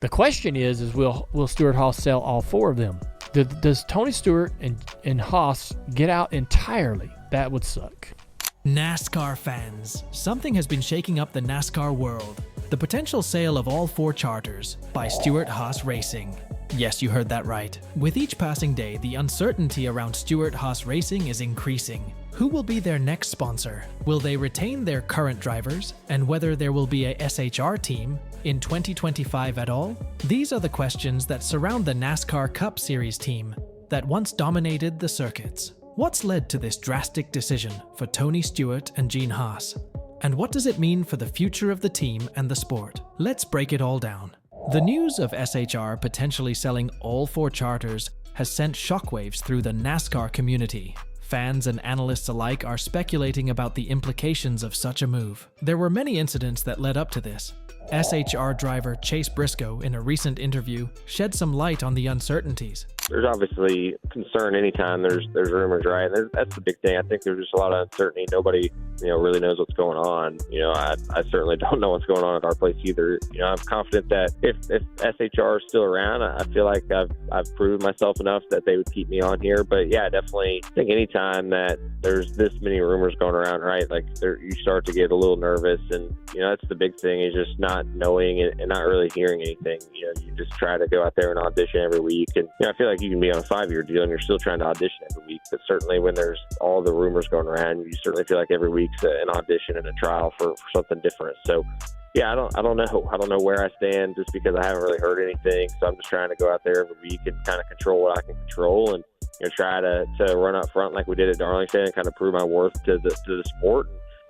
The question is will Stewart-Haas sell all 4 of them? Does Tony Stewart and Haas get out entirely? That would suck. NASCAR fans, something has been shaking up the NASCAR world. The potential sale of all 4 charters by Stewart-Haas Racing. Yes, you heard that right. With each passing day, the uncertainty around Stewart-Haas Racing is increasing. Who will be their next sponsor? Will they retain their current drivers? And whether there will be a SHR team in 2025 at all? These are the questions that surround the NASCAR Cup Series team that once dominated the circuits. What's led to this drastic decision for Tony Stewart and Gene Haas? And what does it mean for the future of the team and the sport? Let's break it all down. The news of SHR potentially selling all 4 charters has sent shockwaves through the NASCAR community. Fans and analysts alike are speculating about the implications of such a move. There were many incidents that led up to this. SHR driver Chase Briscoe, in a recent interview, shed some light on the uncertainties. There's obviously concern anytime there's rumors, right? That's the big thing. I think there's just a lot of uncertainty. Nobody, really knows what's going on. I certainly don't know what's going on at our place either. I'm confident that if SHR is still around, I feel like I've proved myself enough that they would keep me on here. But yeah, definitely I think anytime that there's this many rumors going around, right? Like you start to get a little nervous, and that's the big thing, is just not knowing and not really hearing anything. You just try to go out there and audition every week, and I feel like you can be on a 5-year deal and you're still trying to audition every week. But certainly when there's all the rumors going around, you certainly feel like every week's an audition and a trial for something different. So yeah, I don't know. I don't know where I stand just because I haven't really heard anything. So I'm just trying to go out there every week and kind of control what I can control, and try to run up front like we did at Darlington and kind of prove my worth to the sport.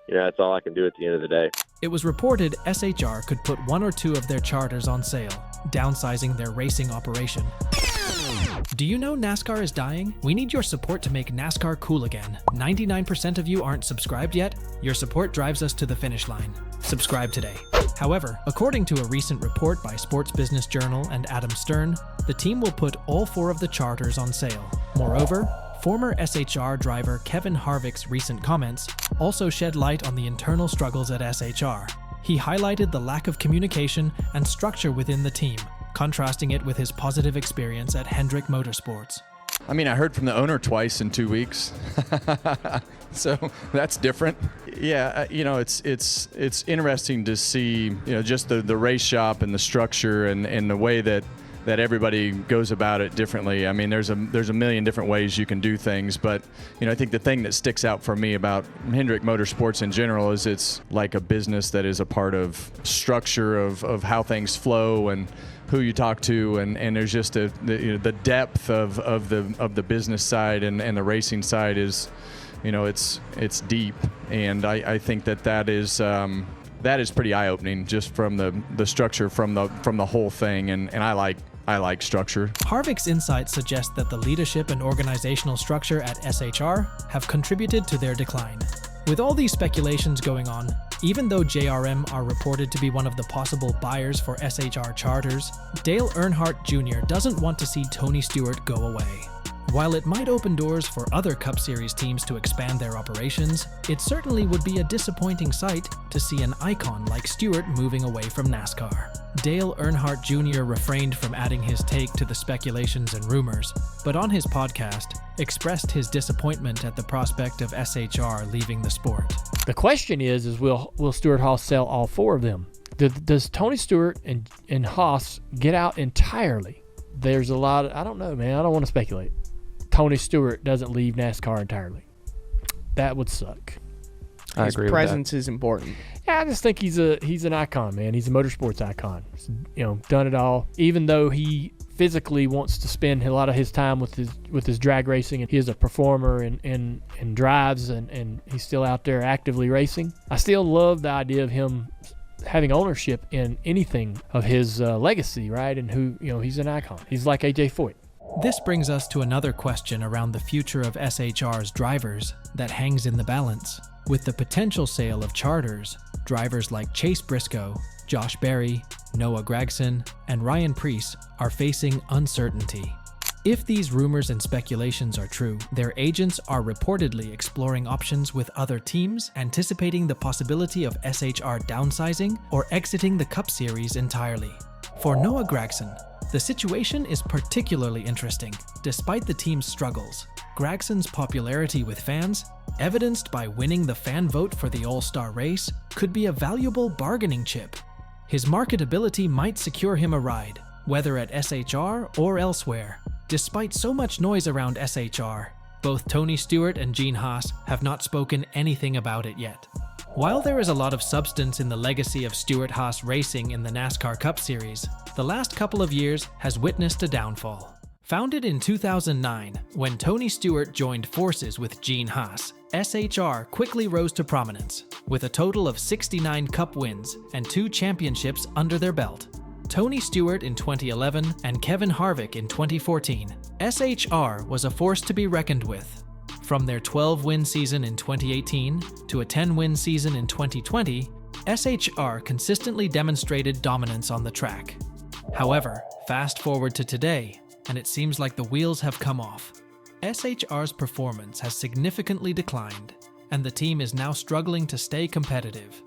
That's all I can do at the end of the day. It was reported SHR could put 1 or 2 of their charters on sale, downsizing their racing operation. Do you know NASCAR is dying? We need your support to make NASCAR cool again. 99% of you aren't subscribed yet? Your support drives us to the finish line. Subscribe today. However, according to a recent report by Sports Business Journal and Adam Stern, the team will put all 4 of the charters on sale. Moreover, former SHR driver Kevin Harvick's recent comments also shed light on the internal struggles at SHR. He highlighted the lack of communication and structure within the team, contrasting it with his positive experience at Hendrick Motorsports. I mean, I heard from the owner twice in 2 weeks, so that's different. Yeah, it's interesting to see, just the race shop and the structure and the way that everybody goes about it differently. I mean, there's a million different ways you can do things, but I think the thing that sticks out for me about Hendrick Motorsports in general is it's like a business that is a part of structure of how things flow and who you talk to, and there's just the depth of the business side and the racing side is, it's deep, and I think that is pretty eye-opening just from the structure from the whole thing, and I like structure. Harvick's insights suggest that the leadership and organizational structure at SHR have contributed to their decline. With all these speculations going on, even though JRM are reported to be one of the possible buyers for SHR charters, Dale Earnhardt Jr. doesn't want to see Tony Stewart go away. While it might open doors for other Cup Series teams to expand their operations, it certainly would be a disappointing sight to see an icon like Stewart moving away from NASCAR. Dale Earnhardt Jr. refrained from adding his take to the speculations and rumors, but on his podcast, expressed his disappointment at the prospect of SHR leaving the sport. The question is will Stewart-Haas sell all 4 of them? Does Tony Stewart and Haas get out entirely? There's a lot of, I don't know, man. I don't want to speculate. Tony Stewart doesn't leave NASCAR entirely. That would suck. I agree. His presence is important. Yeah, I just think he's an icon, man. He's a motorsports icon. He's, done it all. Even though he physically wants to spend a lot of his time with his drag racing, and he is a performer and drives, and he's still out there actively racing. I still love the idea of him having ownership in anything of his legacy, right? And who, he's an icon. He's like AJ Foyt. This brings us to another question around the future of SHR's drivers that hangs in the balance. With the potential sale of charters, drivers like Chase Briscoe, Josh Berry, Noah Gragson, and Ryan Preece are facing uncertainty. If these rumors and speculations are true, their agents are reportedly exploring options with other teams, anticipating the possibility of SHR downsizing or exiting the Cup Series entirely. For Noah Gragson, the situation is particularly interesting. Despite the team's struggles, Gragson's popularity with fans, evidenced by winning the fan vote for the All-Star race, could be a valuable bargaining chip. His marketability might secure him a ride, whether at SHR or elsewhere. Despite so much noise around SHR, both Tony Stewart and Stewart-Haas have not spoken anything about it yet. While there is a lot of substance in the legacy of Stewart-Haas racing in the NASCAR Cup Series, the last couple of years has witnessed a downfall. Founded in 2009, when Tony Stewart joined forces with Stewart-Haas, SHR quickly rose to prominence, with a total of 69 Cup wins and 2 championships under their belt. Tony Stewart in 2011 and Kevin Harvick in 2014, SHR was a force to be reckoned with. From their 12-win season in 2018 to a 10-win season in 2020, SHR consistently demonstrated dominance on the track. However, fast forward to today, and it seems like the wheels have come off. SHR's performance has significantly declined, and the team is now struggling to stay competitive.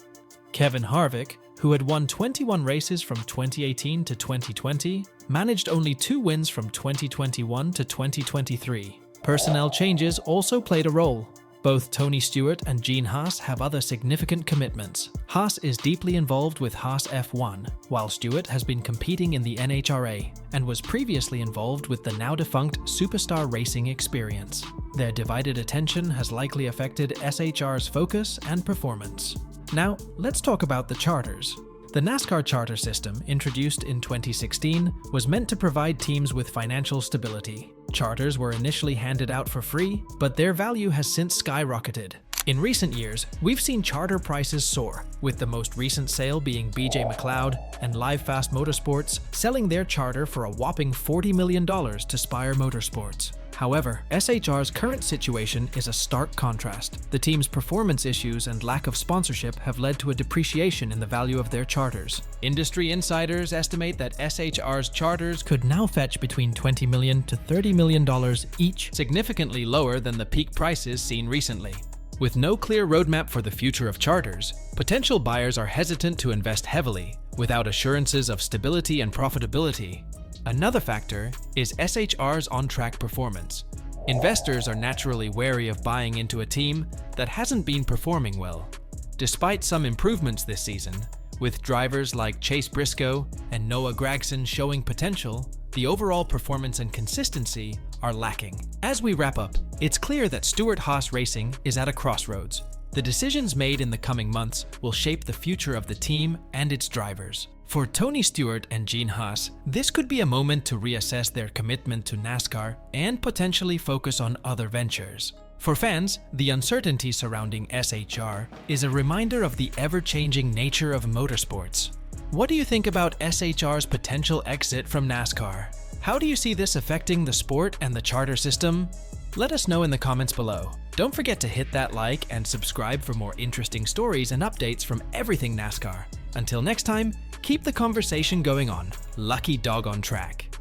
Kevin Harvick, who had won 21 races from 2018 to 2020, managed only 2 wins from 2021 to 2023. Personnel changes also played a role. Both Tony Stewart and Stewart-Haas have other significant commitments. Haas is deeply involved with Haas F1, while Stewart has been competing in the NHRA and was previously involved with the now-defunct Superstar Racing Experience. Their divided attention has likely affected SHR's focus and performance. Now, let's talk about the charters. The NASCAR charter system, introduced in 2016, was meant to provide teams with financial stability. Charters were initially handed out for free, but their value has since skyrocketed. In recent years, we've seen charter prices soar, with the most recent sale being BJ McLeod and Live Fast Motorsports selling their charter for a whopping $40 million to Spire Motorsports. However, SHR's current situation is a stark contrast. The team's performance issues and lack of sponsorship have led to a depreciation in the value of their charters. Industry insiders estimate that SHR's charters could now fetch between $20 million to $30 million each, significantly lower than the peak prices seen recently. With no clear roadmap for the future of charters, potential buyers are hesitant to invest heavily without assurances of stability and profitability. Another factor is SHR's on-track performance. Investors are naturally wary of buying into a team that hasn't been performing well. Despite some improvements this season, with drivers like Chase Briscoe and Noah Gragson showing potential, the overall performance and consistency are lacking. As we wrap up, it's clear that Stewart-Haas Racing is at a crossroads. The decisions made in the coming months will shape the future of the team and its drivers. For Tony Stewart and Stewart-Haas, this could be a moment to reassess their commitment to NASCAR and potentially focus on other ventures. For fans, the uncertainty surrounding SHR is a reminder of the ever-changing nature of motorsports. What do you think about SHR's potential exit from NASCAR? How do you see this affecting the sport and the charter system? Let us know in the comments below. Don't forget to hit that like and subscribe for more interesting stories and updates from everything NASCAR. Until next time, keep the conversation going on. Lucky dog on track.